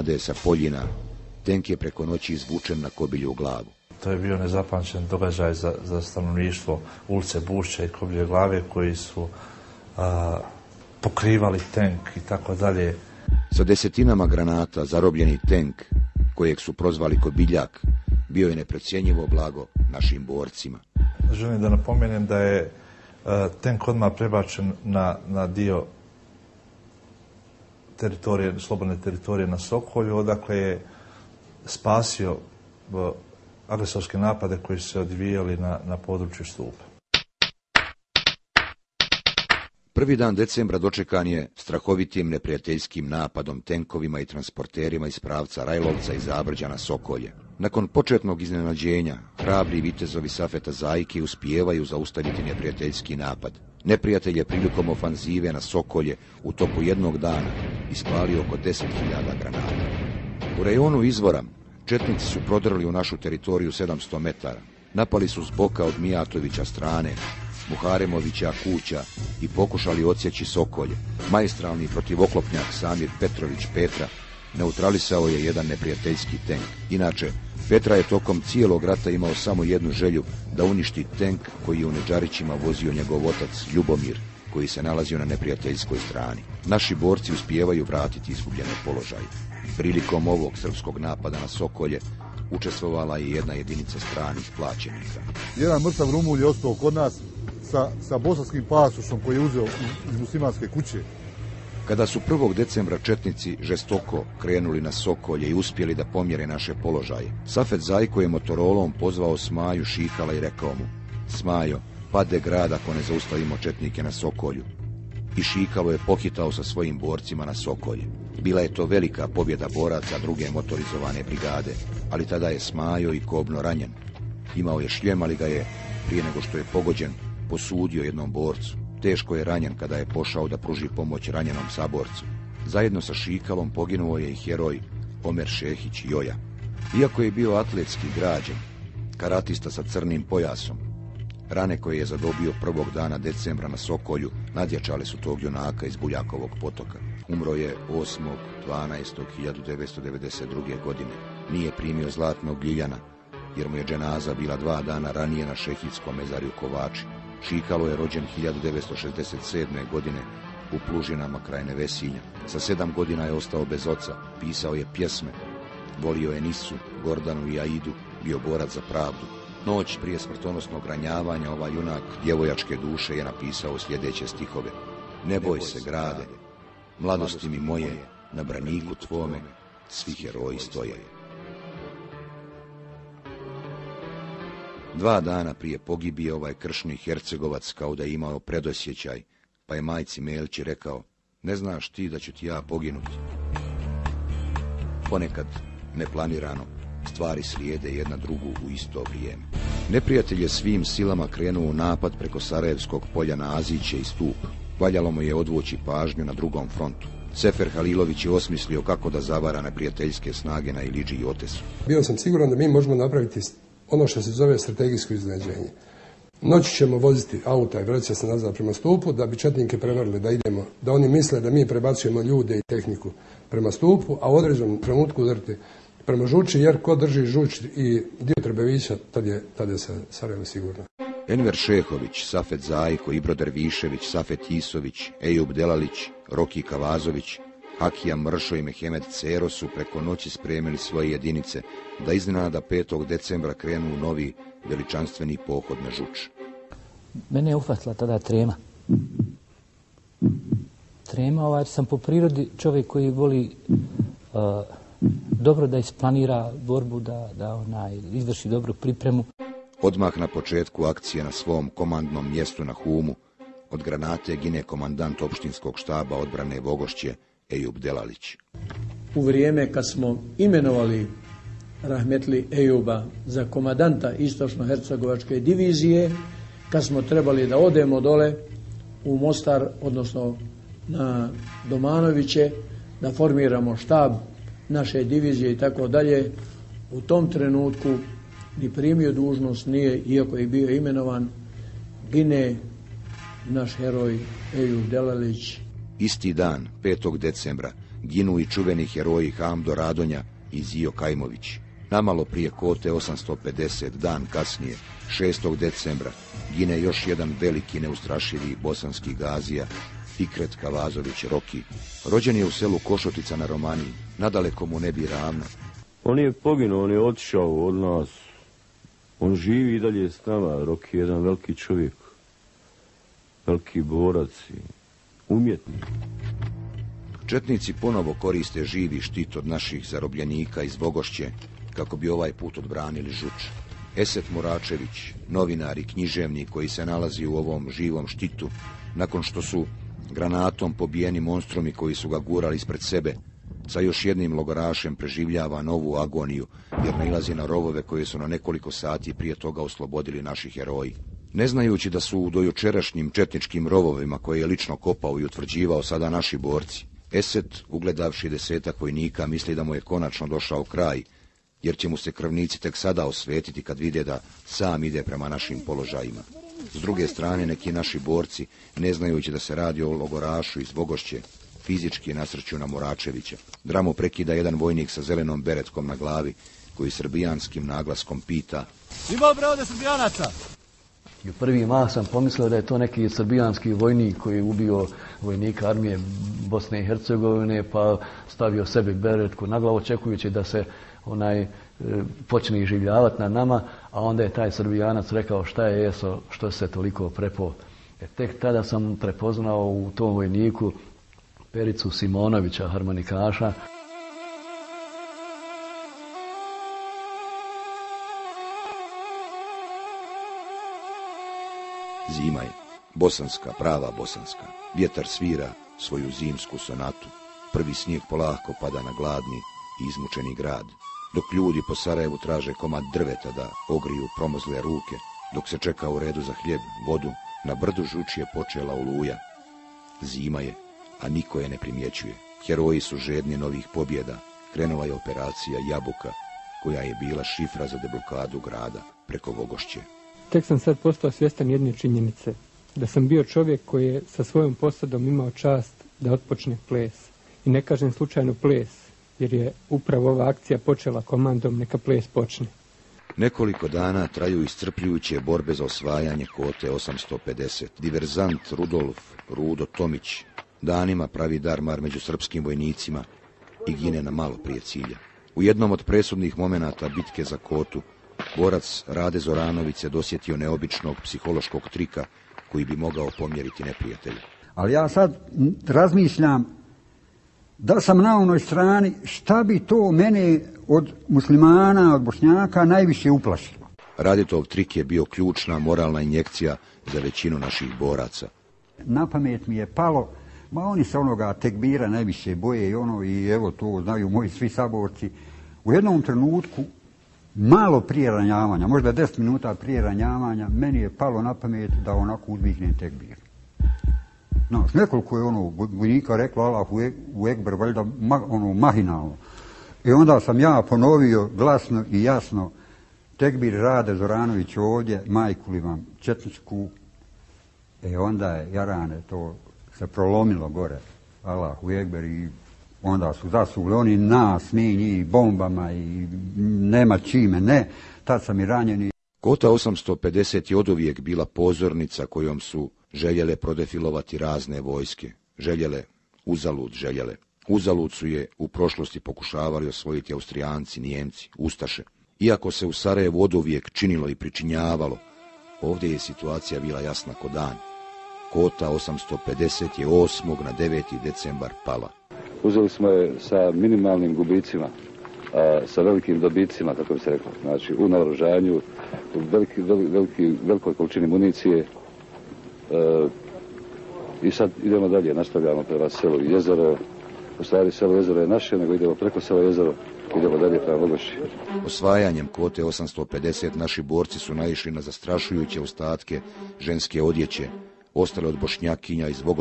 granade sa Poljina, tenk je preko noći izvučen na Kobilju glavu. To je bio nezapamćen događaj za stanovništvo ulice Bušća i Kobilje glave koji su pokrivali tenk i tako dalje. Sa desetinama granata zarobljeni tenk, kojeg su prozvali Kobiljak, bio je neprocjenjivo blago našim borcima. Želim da napomenem da je tenk odmah prebačen na dio slobodne teritorije na Sokolju, odakle je spasio agresorske napade koji su se odvijali na području Stupa. Prvi dan decembra dočekan je strahovitim neprijateljskim napadom tenkovima i transporterima iz pravca Rajlovca i Zabrđa na Sokolje. Nakon početnog iznenađenja, hrabri vitezovi Safeta Zajke uspijevaju zaustaviti neprijateljski napad. Neprijatelj je prilikom ofanzive na Sokolje u toku jednog dana ispalio oko 10.000 granata. U rajonu izvora četnici su prodrli u našu teritoriju 700 metara. Napali su s boka od Mijatovića strane, Muharemovića kuća i pokušali odsjeći Sokolje. Maestralni protivoklopnjak Samir Petrović Petra neutralisao je jedan neprijateljski tenk. Inače, Petra je tokom cijelog rata imao samo jednu želju, da uništi tenk koji je u Neđarićima vozio njegov otac Ljubomir, koji se nalazio na neprijateljskoj strani. Naši borci uspijevaju vratiti izgubljene položaje. Prilikom ovog srpskog napada na Sokolje učestvovala je jedna jedinica stranih plaćenika. Jedan mrtav Rumun je ostao kod nas sa bosanskim pasošom koji je uzeo iz muslimanske kuće. Kada su 1. decembra četnici žestoko krenuli na Sokolje i uspjeli da pomjere naše položaje, Safet Zajko je motorolom pozvao Smaju Šikala i rekao mu: Smajo, pade grad ako ne zaustavimo četnike na Sokolju. I Šikalo je pohitao sa svojim borcima na Sokolje. Bila je to velika pobjeda boraca druge motorizovane brigade, ali tada je Smajo i kobno ranjen. Imao je šljem, ali ga je, prije nego što je pogođen, posudio jednom borcu. Teško je ranjen kada je pošao da pruži pomoć ranjenom saborcu. Zajedno sa Šikalom poginuo je i heroj Omer Šehić Joja. Iako je bio atletski građen, karatista sa crnim pojasom, rane koje je zadobio 1. dana decembra na Sokolju nadjačale su tog junaka iz Buljakovog potoka. Umro je 8.12.1992. godine. Nije primio zlatnog ljiljana, jer mu je dženaza bila 2 dana ranije na Šehidskom mezarju Kovači. Šikalo je rođen 1967. godine u Plužinama kraj Nevesinja. Sa 7 godina je ostao bez oca, pisao je pjesme, volio je Nisu, Gordanu i Aidu, bio borac za pravdu. Noć prije smrtonosnog ranjavanja ovaj junak djevojačke duše je napisao sljedeće stihove: Ne boj se, grade, mladosti mi moje, na braniku tvome svi heroji stoje. 2 dana prije pogibije ovaj kršni Hercegovac kao da je imao predosjećaj, pa je majci Melči rekao: Ne znaš ti da ću ti ja poginuti. Ponekad, neplanirano, stvari slijede jedna drugu u isto vrijeme. Neprijatelj je svim silama krenuo u napad preko Sarajevskog polja na Aziće i Stup. Valjalo mu je odvući pažnju na drugom frontu. Sefer Halilović je osmislio kako da zavara neprijateljske snage na Ilidži i Otesu. Bio sam siguran da mi možemo napraviti ono što se zove strategijsko iznenađenje. Noći ćemo voziti auta i vraćati se nazad prema Stupu da bi četnike prevarili da idemo, da oni misle da mi prebacujemo ljude i tehniku prema Stupu, a u određenom trenutku udariti prema Žuči, jer ko drži Žuč i dio Trbevića, tad je Sarajevo sigurno. Enver Šehović, Safet Zajko, Ibro Dervišević, Safet Isović, Ejub Delalić, Roki Kavazović, Hakija Mršo i Mehemed Cero su preko noći spremili svoje jedinice da iznenada 5. decembra krenu u novi veličanstveni pohod na Žuč. Mene je uhvatila tada trema. Trema, sam po prirodi čovjek koji voli dobro da isplanira borbu, da izvrši dobru pripremu. Odmah na početku akcije na svom komandnom mjestu na Humu od granate gine komandant opštinskog štaba odbrane Vogošće Ejub Delalić. U vrijeme kad smo imenovali rahmetli Ejuba za komandanta istočno-hercegovačke divizije, kad smo trebali da odemo dole u Mostar, odnosno na Domanoviće, da formiramo štab naše divizije i tako dalje, u tom trenutku ni primio dužnost nije, iako je bio imenovan, gine naš heroj Ejub Delalić. Isti dan, 5. decembra, ginu i čuveni heroji Hamdo Radonja i Zio Kajmović. Namalo prije Kote 850, dan kasnije, 6. decembra, gine još jedan veliki neustrašivi bosanski gazija, Fikret Kavazović Roki. Rođen je u selu Košotica na Romaniji, nadaleko mu ne bi ravno. On je poginuo, on je otišao od nas. On živi i dalje s nama. Roki je jedan veliki čovjek, veliki borac i umjetnik. Četnici ponovo koriste živi štit od naših zarobljenika iz Vogošće, kako bi ovaj put odbranili Žuč. Eset Muračević, novinar i književnik koji se nalazi u ovom živom štitu, nakon što su granatom pobijeni monstrumi koji su ga gurali ispred sebe, sa još jednim logorašem preživljava novu agoniju, jer nailazi na rovove koje su na nekoliko sati prije toga oslobodili naši heroji. Ne znajući da su u dojučerašnjim četničkim rovovima koje je lično kopao i utvrđivao sada naši borci, Eset, ugledavši 10 vojnika, misli da mu je konačno došao kraj, jer će mu se krvnici tek sada osvetiti kad vide da sam ide prema našim položajima. S druge strane, neki naši borci, ne znajući da se radi o logorašu iz Vogošće, fizički nasrću na Muračevića. Dramu prekida jedan vojnik sa zelenom beretkom na glavi, koji srbijanskim naglaskom pita: Ima bre ovdje srbijanaca? I u prvi mah sam pomislio da je to neki srbijanski vojnik koji je ubio vojnika armije Bosne i Hercegovine, pa stavio sebi beretku na glavu, očekujući da se počne iživljavati na nama, a onda je taj Srbijanac rekao: šta je jeso, što se toliko prepo. Tek tada sam prepoznao u tom vojniku Pericu Simonovića, harmonikaša. Zima je, bosanska, prava bosanska. Vjetar svira svoju zimsku sonatu. Prvi snijeg polako pada na gladni i izmučeni grad, dok ljudi po Sarajevu traže komad drveta da ogriju promozle ruke, dok se čeka u redu za hljeb, vodu, na brdu Žuč je počela oluja. Zima je, a niko je ne primjećuje. Heroji su žedni novih pobjeda. Krenula je operacija Jabuka, koja je bila šifra za deblokadu grada preko Vogošće. Tek sam sad postao svjestan jedne činjenice, da sam bio čovjek koji je sa svojom posadom imao čast da otpočne ples. I ne kažem slučajno ples, jer je upravo ova akcija počela komandom neka ples počne. Nekoliko dana traju iscrpljujuće borbe za osvajanje Kote 850. Diverzant Rudo Tomić danima pravi darmar među srpskim vojnicima i gine na malo prije cilja. U jednom od presudnih momenata bitke za Kotu, borac Rade Zoranović se dosjetio neobičnog psihološkog trika koji bi mogao pomjeriti neprijatelja. Ali ja sad razmišljam, da sam na onoj strani, šta bi to mene od muslimana, od Bošnjaka najviše uplašilo? Raditov trik je bio ključna moralna injekcija za većinu naših boraca. Na pamet mi je palo, oni se onoga tekbira najviše boje i evo to znaju moji svi saborci. U jednom trenutku, malo prije ranjavanja, možda 10 minuta prije ranjavanja, meni je palo na pamet da onako uzviknem tekbir. Nekoliko je vojnika reklo Allahu Ekber, valjda mahinalno. I onda sam ja ponovio glasno i jasno: tekbir Rade Zoranović ovdje, majku li vam četničku. Onda je jarane to se prolomilo gore, Allahu Ekber, i onda su zasugli oni nas, mi njih bombama i nema čime, ne. Tad sam i ranjeni. Kota 850 je oduvijek bila pozornica kojom su željele prodefilovati razne vojske. Uzalud su je u prošlosti pokušavali osvojiti Austrijanci, Nijemci, Ustaše. Iako se u Sarajevu oduvijek činilo i pričinjavalo, ovdje je situacija bila jasna ko dan. Kota 850 je 8. na 9. decembar pala. Uzeli smo je sa minimalnim gubicima, sa velikim dobicima, kako bi se reklo. Znači, u naoružanju, u velikoj količini municije. I sad idemo dalje, nastavljamo prema selu i jezero. U stvari selo jezero je naše, nego idemo preko selo jezero, idemo dalje prema Vogošći. Osvajanjem Kote 850 naši borci su naišli na zastrašujuće ostatke ženske odjeće, ostale od Bošnjakinja iz Vogošća.